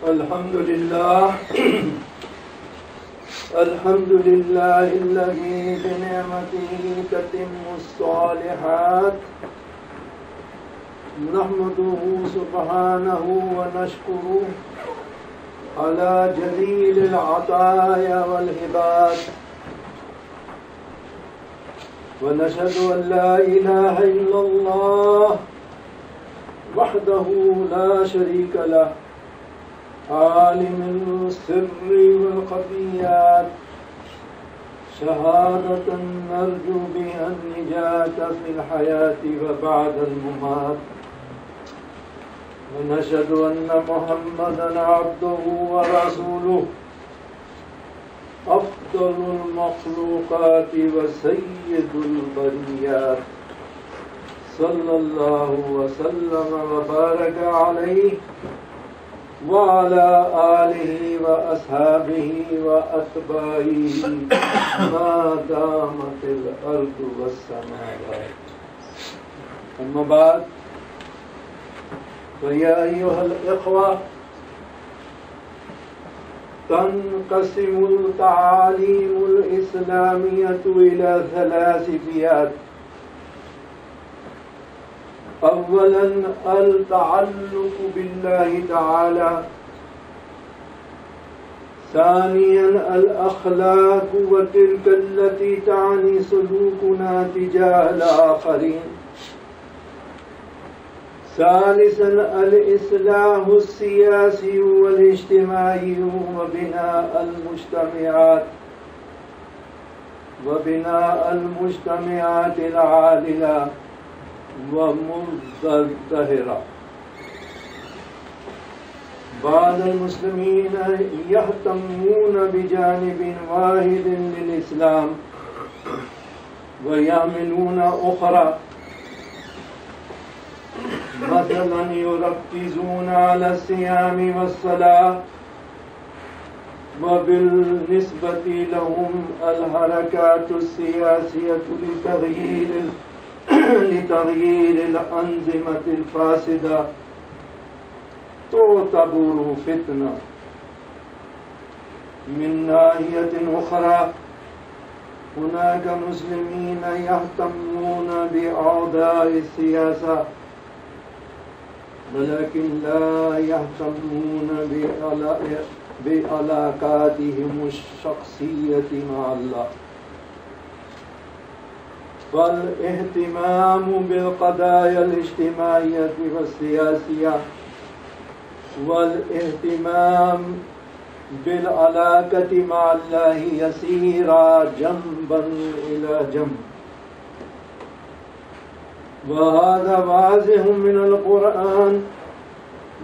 अल्हम्दुलिल्लाह الذي بنعمته تتم الصالحات نحمده سبحانه ونشكره على جليل العطايا والهبات ونشهد أن لا إله إلا الله وحده لا شريك له عالم السر والخفيات شهادة نرجو بها النجاة في الحياة وبعد الممات ونشهد أن محمدا عبده ورسوله أفضل المخلوقات وسيد البريات صلى الله وسلم وبارك عليه وعلى آله وأصحابه وأتباعه ما دامت الأرض والسماوات أما بعد فيا أيها الإخوة تنقسم التعاليم الإسلامية إلى ثلاث فئات. أولا التعلق بالله تعالى، ثانيا الأخلاق وتلك التي تعني سلوكنا تجاه الآخرين، ثالثا الإصلاح السياسي والاجتماعي وبناء المجتمعات العادلة ومزدهرة. بعض المسلمين يهتمون بجانب واحد للإسلام ويعملون أخرى، مثلا يركزون على الصيام والصلاة، وبالنسبة لهم الحركات السياسية لتغيير الأنظمة الفاسدة تعتبر فتنة. من ناحية أخرى هناك مسلمين يهتمون بأعضاء السياسة ولكن لا يهتمون بعلاقاتهم الشخصية مع الله. فالاهتمام بالقضايا الاجتماعية والسياسية والاهتمام بالعلاقة مع الله يسيرا جنبا إلى جنب، وهذا واضح من القرآن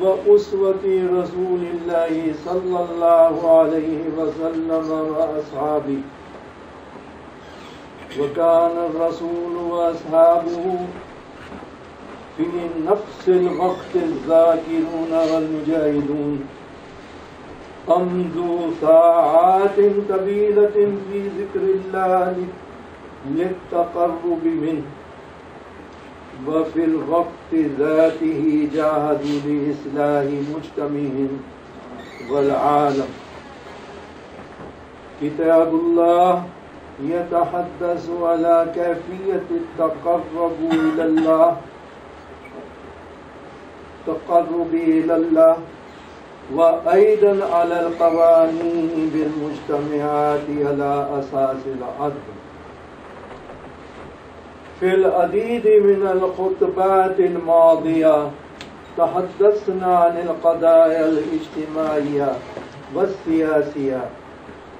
وأسوة رسول الله صلى الله عليه وسلم وأصحابه. وكان الرسول وأصحابه في نفس الوقت الذاكرون والمجاهدون أمضوا ساعات طويلة في ذكر الله للتقرب منه، وفي الوقت ذاته جاهدوا لإصلاح مجتمعهم والعالم. كتاب الله يتحدث على كيفية التقرب إلى الله وأيضا على القوانين بالمجتمعات على أساس العدل. في العديد من الخطبات الماضية تحدثنا عن القضايا الاجتماعية والسياسية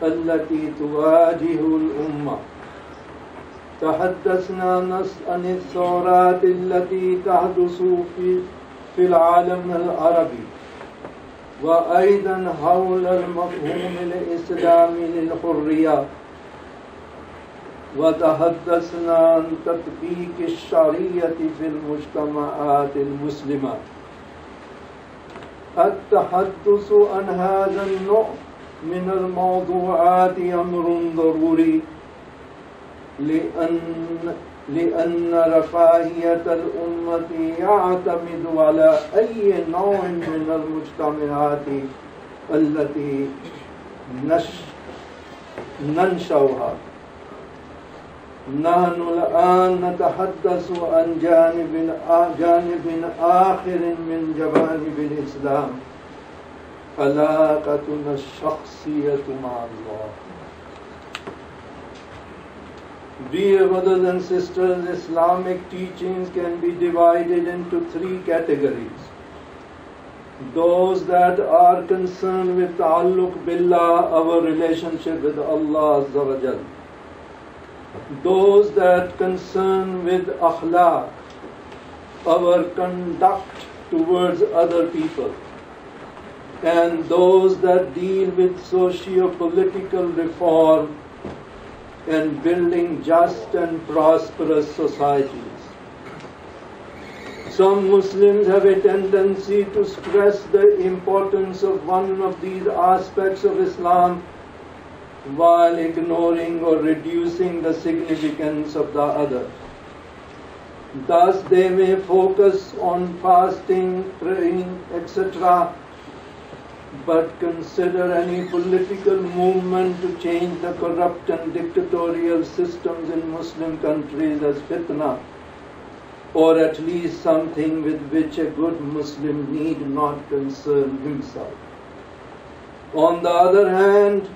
التي تواجه الأمة. تحدثنا عن الثورات التي تحدث في العالم العربي، وأيضا حول المفهوم الإسلامي للحرية، وتحدثنا عن تطبيق الشريعة في المجتمعات المسلمة. التحدث عن هذا النوع من الموضوعات أمر ضروري، لأن رفاهية الأمة يعتمد على أي نوع من المجتمعات التي ننشأها. نحن الآن نتحدث عن جانب آخر من جوانب الإسلام، علاقتنا الشخصية مع الله. Dear brothers and sisters, Islamic teachings can be divided into three categories. Those that are concerned with ta'alluq billah, our relationship with Allah Azza wa Jal. Those that concern with akhlaq, our conduct towards other people. And those that deal with socio-political reform and building just and prosperous societies. Some Muslims have a tendency to stress the importance of one of these aspects of Islam while ignoring or reducing the significance of the other. Thus they may focus on fasting, praying, etc., but consider any political movement to change the corrupt and dictatorial systems in Muslim countries as fitna, or at least something with which a good Muslim need not concern himself. On the other hand,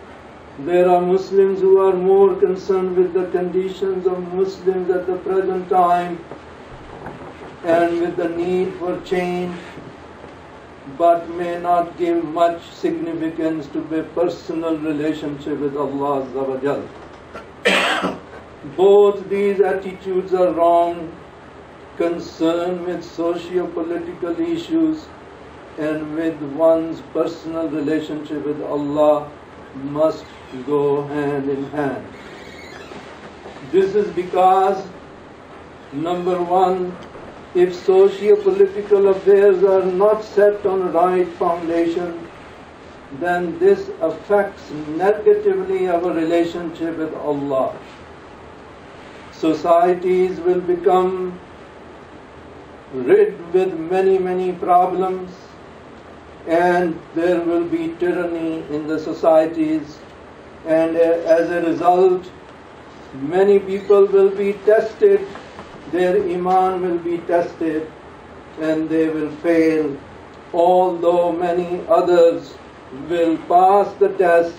there are Muslims who are more concerned with the conditions of Muslims at the present time and with the need for change, but may not give much significance to a personal relationship with Allah Azza wa Jal. Both these attitudes are wrong. Concern with socio-political issues and with one's personal relationship with Allah must go hand in hand. This is because, number one, if socio-political affairs are not set on right foundation, then this affects negatively our relationship with Allah. Societies will become rid with many problems, and there will be tyranny in the societies, and as a result, many people will be tested. Their iman will be tested and they will fail, although many others will pass the test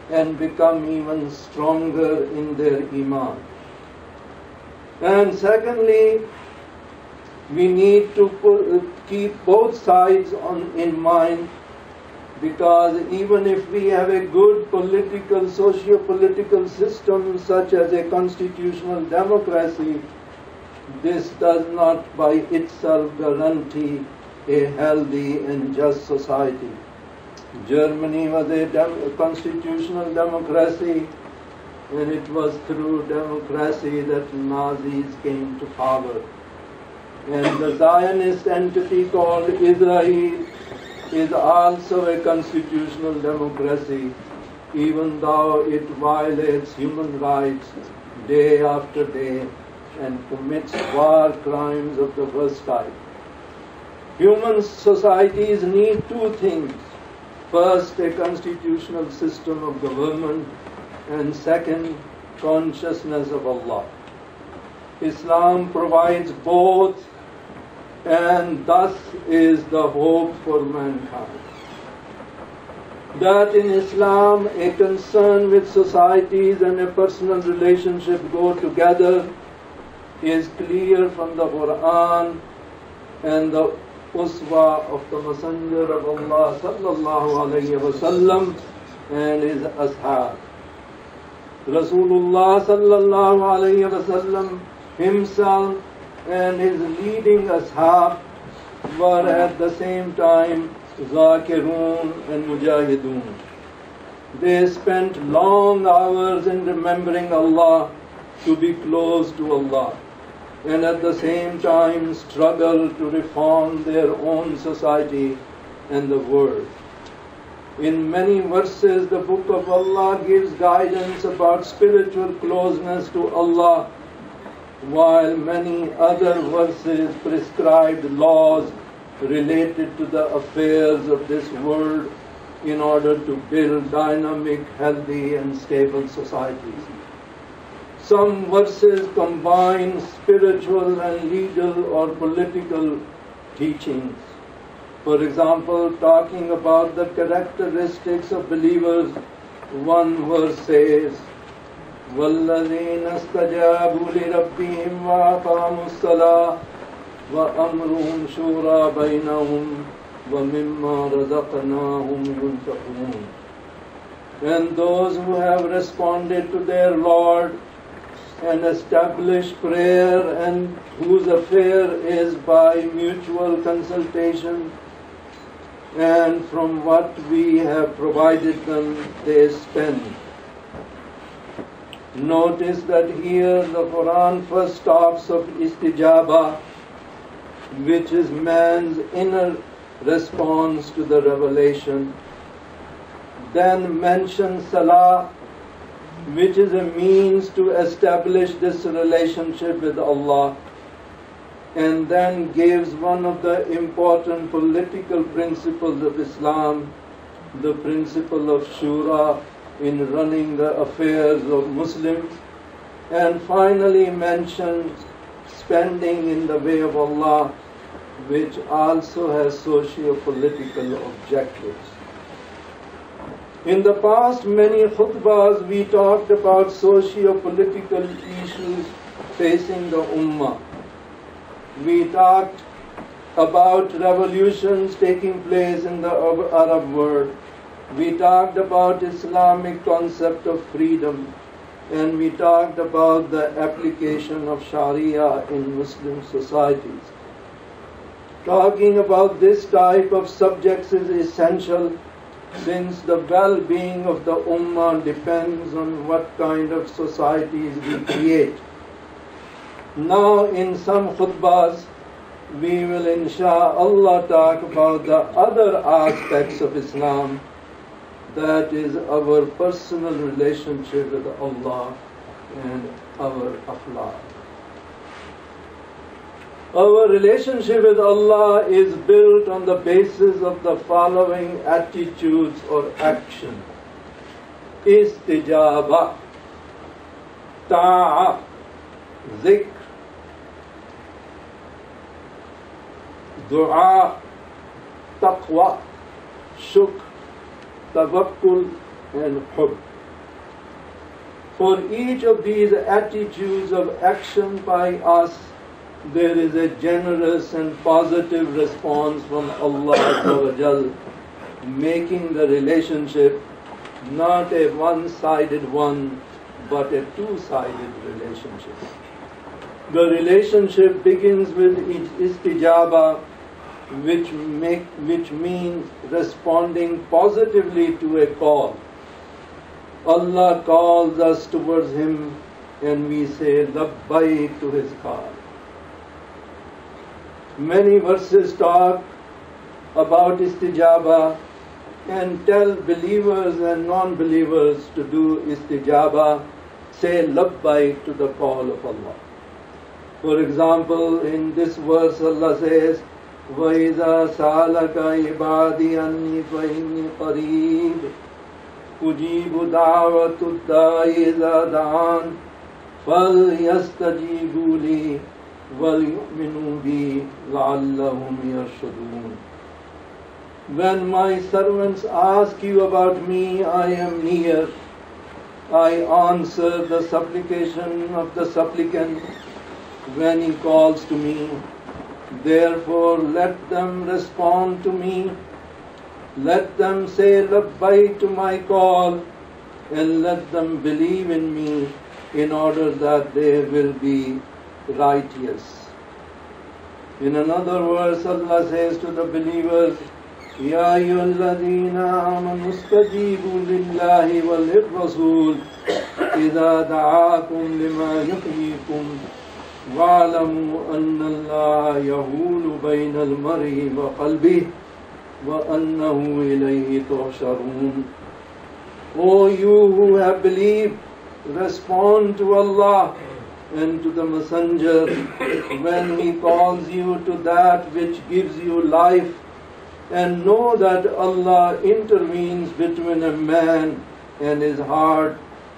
and become even stronger in their iman. And secondly, we need to keep both sides in mind, because even if we have a good political, socio-political system such as a constitutional democracy, this does not by itself guarantee a healthy and just society. Germany was a constitutional democracy, and it was through democracy that Nazis came to power. And the Zionist entity called Israel is also a constitutional democracy, even though it violates human rights day after day and commits war crimes of the worst type. Human societies need two things. First, a constitutional system of government, and second, consciousness of Allah. Islam provides both, and thus is the hope for mankind. That in Islam a concern with societies and a personal relationship go together is clear from the Quran and the uswa of the Messenger of Allah sallallahu alayhi wa sallam and his ashab. Rasulullah sallallahu alayhi wa sallam himself and his leading ashab were at the same time Zakirun and Mujahidun. They spent long hours in remembering Allah to be close to Allah, and at the same time struggle to reform their own society and the world. In many verses, the Book of Allah gives guidance about spiritual closeness to Allah, while many other verses prescribed laws related to the affairs of this world in order to build dynamic, healthy and stable societies. Some verses combine spiritual and legal or political teachings. For example, talking about the characteristics of believers, one verse says, وَالَّذِينَ اسْتَجَابُوا لِرَبِّهِمْ وَأَقَامُوا الصَّلَاةَ وَأَمْرُهُمْ شُورَى بَيْنَهُمْ وَمِمَّا رَزَقْنَاهُمْ يُنْفِقُونَ. And those who have responded to their Lord and established prayer and whose affair is by mutual consultation, and from what we have provided them they spend. Notice that here the Quran first talks of istijaba, which is man's inner response to the revelation. Then mentions salah, which is a means to establish this relationship with Allah. And then gives one of the important political principles of Islam, the principle of shura in running the affairs of Muslims. And finally mentions spending in the way of Allah, which also has socio-political objectives. In the past many khutbahs we talked about socio-political issues facing the Ummah. We talked about revolutions taking place in the Arab world. We talked about Islamic concept of freedom, and we talked about the application of Sharia in Muslim societies. Talking about this type of subjects is essential, since the well-being of the Ummah depends on what kind of societies we create. Now in some khutbahs, we will insha'Allah talk about the other aspects of Islam, that is our personal relationship with Allah and our akhlaq. Our relationship with Allah is built on the basis of the following attitudes or action. Istijaba, ta'a, zikr, dua, taqwa, shukr, tawakkul and hubb. For each of these attitudes of action by us, there is a generous and positive response from Allah Azza wa Jal, making the relationship not a one-sided one, but a two-sided relationship. The relationship begins with istijaba, which means responding positively to a call. Allah calls us towards Him and we say labbaik to His call. Many verses talk about istijaba and tell believers and non-believers to do istijaba, say labbaik to the call of Allah. For example, in this verse Allah says, وَإِذَا سَأَلَكَ عِبَادِي أَنِّي فَإِنِّي قَرِيبٌ أُجِيبُ دَعْوَةَ الدَّاعِ إِذَا دَعَانِ فَلْيَسْتَجِيبُوا لِي وَلْيُؤْمِنُوا بِي لَعَلَّهُمْ يَرْشُدُونَ. When my servants ask you about me, I am near. I answer the supplication of the supplicant when he calls to me. Therefore let them respond to me. Let them say labbaik to my call, and let them believe in me in order that they will be righteous. In another verse Allah says to the believers, يَا أَيُّهَا الَّذِينَ آمَنُوا اسْتَجِيبُوا لِلَّهِ وَلِلرَّسُولِ إِذَا دَعَاكُمْ لِمَا يُحْيِيكُمْ وَاعْلَمُوا أَنَّ اللَّهَ يَحُولُ بَيْنَ الْمَرْءِ وَقَلْبِهِ وَأَنَّهُ إِلَيْهِ تُحْشَرُونَ. O you who have believed, respond to Allah and to the Messenger when He calls you to that which gives you life, and know that Allah intervenes between a man and his heart,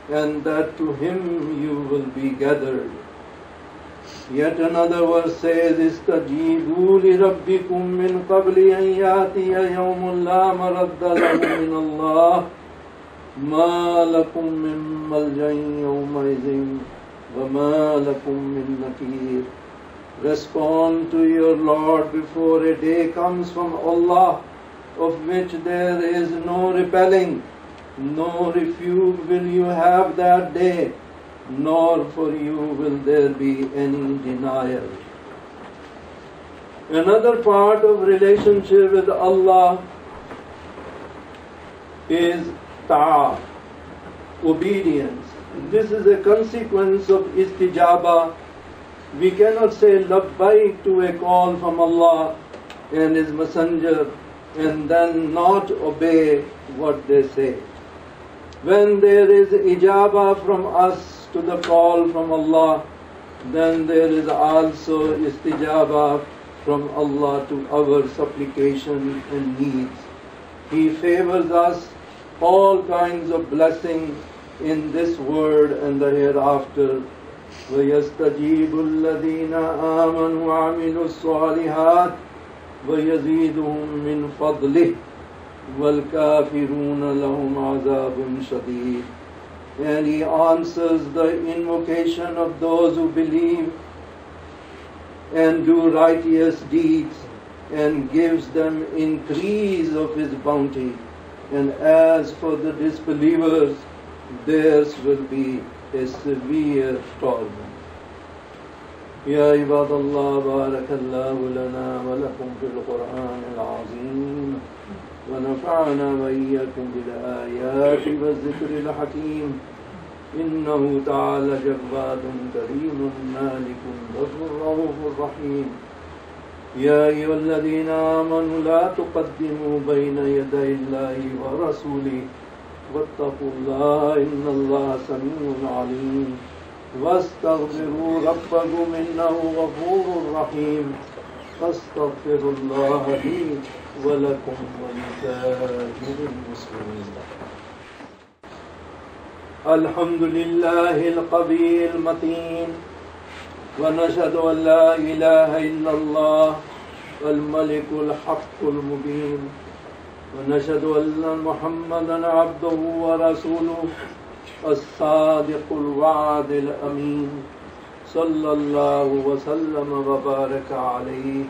and that to Him you will be gathered. Yet another verse says, "Istajibu li rabbikum min qabli an yatiya yawmun la maradda lahu min Allah, ma lakum min malja'in yawma idhin, wa ma lakum min nakir." Respond to your Lord before a day comes from Allah, of which there is no repelling, no refuge will you have that day, nor for you will there be any denial. Another part of relationship with Allah is ta'ah, obedience. This is a consequence of istijaba. We cannot say labbaik to a call from Allah and His Messenger and then not obey what they say. When there is ijaba from us to the call from Allah, then there is also istijaba from Allah to our supplication and needs. He favors us all kinds of blessing in this world and the hereafter. وَيَسْتَجِيبُ الَّذِينَ آمَنُوا وَعَمِلُوا الصَّالِحَاتِ وَيَزِيدُهُم مِّن فَضْلِهِ وَالْكَافِرُونَ لَهُمْ عَذَابٌ شَدِيدٌ. And He answers the invocation of those who believe and do righteous deeds, and gives them increase of His bounty. And as for the disbelievers, theirs will be a severe torment. يا عباد الله بارك الله لنا ولكم في القرآن العظيم ونفعنا وإياكم بالآيات والذكر الحكيم إنه تعالى جواد كريم مالك رؤوف رحيم. يا أيها الذين آمنوا لا تقدموا بين يدي الله ورسوله واتقوا الله إن الله سميع عليم. واستغفروا ربكم إنه غفور رحيم. فاستغفروا الله لي ولكم ولسائر المسلمين. الحمد لله القوي المتين، ونشهد أن لا إله إلا الله الملك الحق المبين، ونشهد أن محمدا عبده ورسوله الصادق الوعد الأمين، صلى الله وسلم وبارك عليه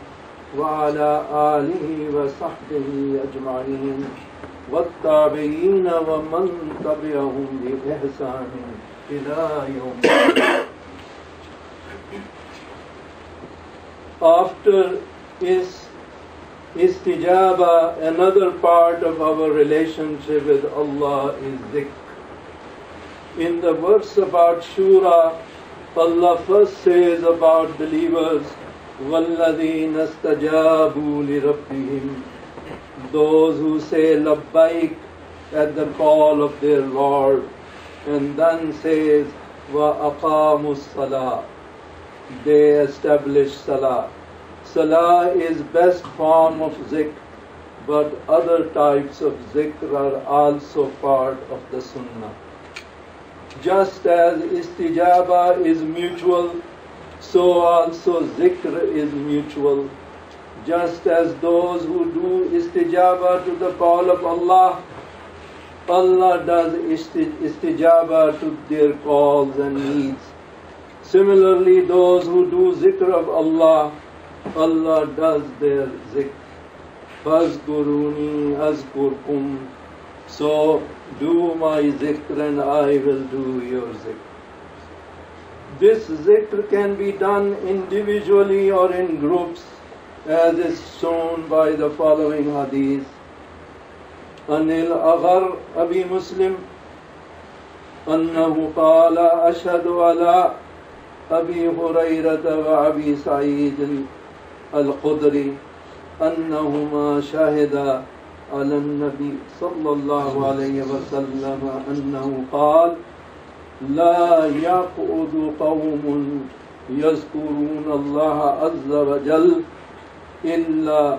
وعلى آله وصحبه أجمعين والتابعين ومن تبعهم بإحسان إلى يوم الدين. After istijaba, another part of our relationship with Allah is dhikr. In the verse about Shura, Allah first says about believers, وَالَّذِينَ اسْتَجَابُوا لِرَبِّهِمْ, those who say labbaik at the call of their Lord, and then says وَأَقَامُوا الصَّلَاةِ, they establish salah. Salah is best form of zikr, but other types of zikr are also part of the sunnah. Just as istijaba is mutual, so also zikr is mutual. Just as those who do istijaba to the call of Allah, Allah does istijaba to their calls and needs. Similarly, those who do zikr of Allah, Allah does their zikr. فَاذْكُرُونِي أَذْكُرْكُمْ, so do my zikr and I will do your zikr. This zikr can be done individually or in groups, as is shown by the following hadith. Anil Aghar Abi Muslim أنه قال أشهد على أبي هريرة وأبي سعيد الخدري أنهما شهدا على النبي صلى الله عليه وسلم أنه قال لا يقعد قوم يذكرون الله عز وجل إلا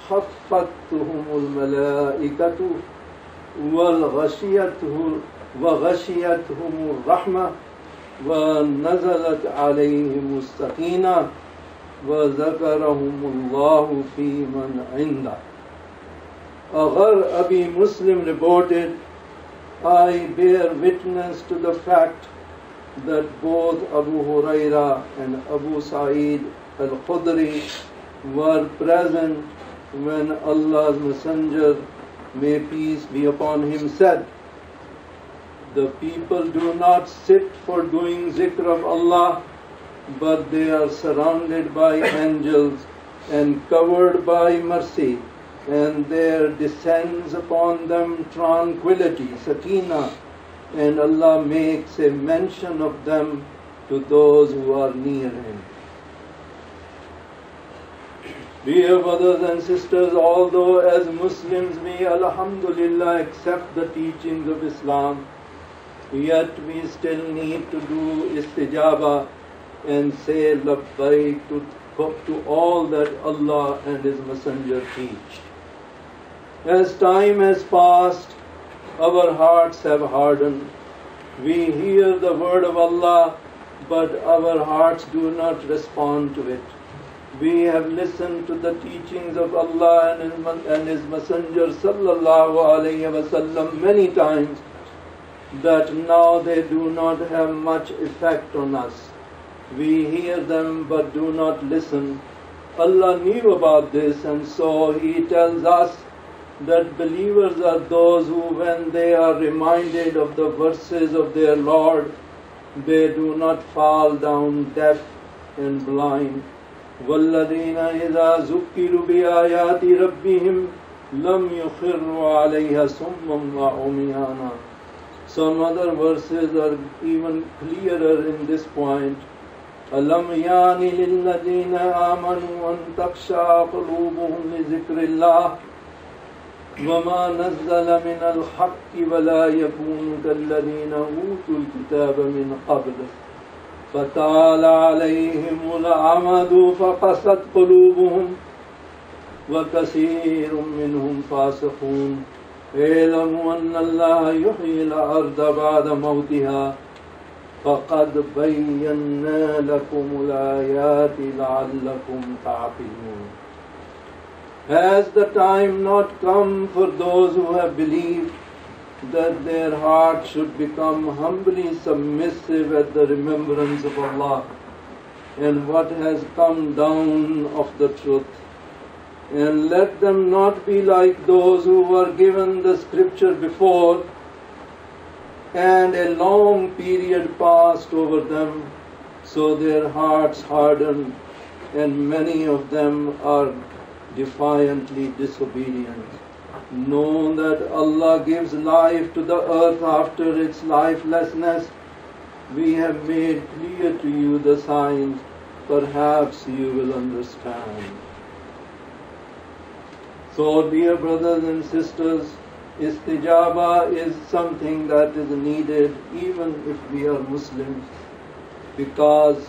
خفتهم الملائكة وغشيتهم الرحمة ونزلت عليهم السكينة وذكرهم الله في من عنده. Aghar Abi Muslim reported, I bear witness to the fact that both Abu Huraira and Abu Sa'id al-Khudri were present when Allah's Messenger, may peace be upon him, said, the people do not sit for doing zikr of Allah, but they are surrounded by angels and covered by mercy, and there descends upon them tranquility, sakina, and Allah makes a mention of them to those who are near him. Dear brothers and sisters, although as Muslims we alhamdulillah accept the teachings of Islam, yet we still need to do istijaba and say labbaik to all that Allah and His Messenger teach. As time has passed, our hearts have hardened. We hear the word of Allah, but our hearts do not respond to it. We have listened to the teachings of Allah and His Messenger sallallahu alayhi wasallam many times, that now they do not have much effect on us. We hear them but do not listen. Allah knew about this, and so He tells us that believers are those who, when they are reminded of the verses of their Lord, they do not fall down deaf and blind. وَالَّذِينَ إِذَا ذُكِّرُوا بِآيَاتِ رَبِّهِمْ لَمْ يُخِرُّوا عَلَيْهَا صُمًّا وَعُمْيَانًا. Some other verses are even clearer in this point. أَلَمْ يَانِ لِلَّذِينَ آمَنُوا أَن تَخْشَعَ قُلُوبُهُمْ لِذِكْرِ اللَّهِ وَمَا نَزَّلَ مِنَ الْحَقِّ وَلَا يَكُونُوا كَالَّذِينَ أُوتُوا الْكِتَابَ مِنْ قَبْلُ فَطَالَ عَلَيْهِمُ الْأَمَدُ فَقَسَتْ قُلُوبُهُمْ وَكَثِيرٌ مِّنْهُمْ فَاسِقُونَ اعْلَمُوا أَنَّ اللَّهَ يُحْيِي الْأَرْضَ بَعْدَ مَوْتِهَا فَقَدْ بَيَّنَّا لَكُمُ الْآيَاتِ لَعَلَّكُمْ تَعْقِلُونَ. Has the time not come for those who have believed that their hearts should become humbly submissive at the remembrance of Allah and what has come down of the truth? And let them not be like those who were given the scripture before, and a long period passed over them, so their hearts hardened, and many of them are defiantly disobedient. Know that Allah gives life to the earth after its lifelessness. We have made clear to you the signs, perhaps you will understand. So, dear brothers and sisters, istijaba is something that is needed even if we are Muslims, because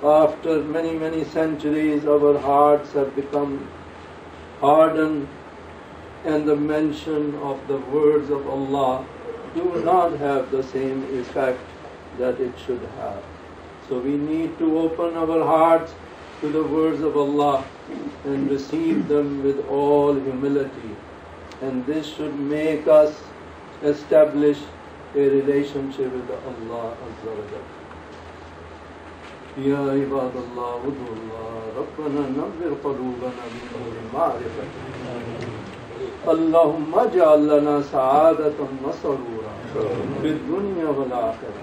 after many, many centuries our hearts have become hardened, and the mention of the words of Allah do not have the same effect that it should have. So we need to open our hearts to the words of Allah and receive them with all humility, and this should make us establish a relationship with Allah Azza wa Jalla. يا عباد الله ادعوا الله ربنا نور قلوبنا بنور معرفتك اللهم اجعل لنا سعادة وسرورا في الدنيا والآخرة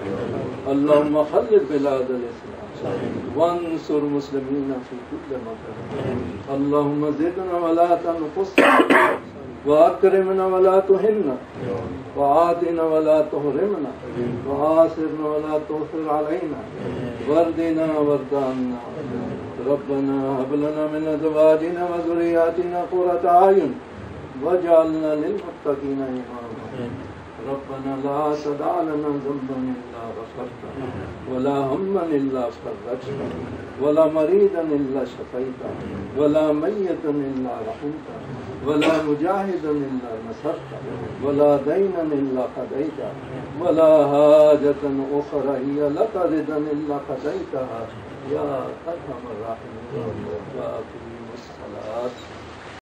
اللهم خلد بلاد الإسلام وانصر المسلمين في كل مكان اللهم زدنا ولا تنقصنا وأكرمنا ولا تهنا وآتنا ولا تحرمنا وآثرنا ولا تؤثر علينا واردنا وارض عنا ربنا هب لنا من أزواجنا وذرياتنا قرة أعين واجعلنا للمتقين إماما ربنا لا تدع لنا ذنبا إلا غفرته ولا هما إلا فرجته ولا مريضا إلا شفيته ولا ميتا إلا رحمته ولا مجاهدا إلا نصرته ولا دينا إلا قضيته ولا حاجة أخرى هي لك رضا إلا قضيتها يا أرحم الراحمين. وأقيموا الصلاة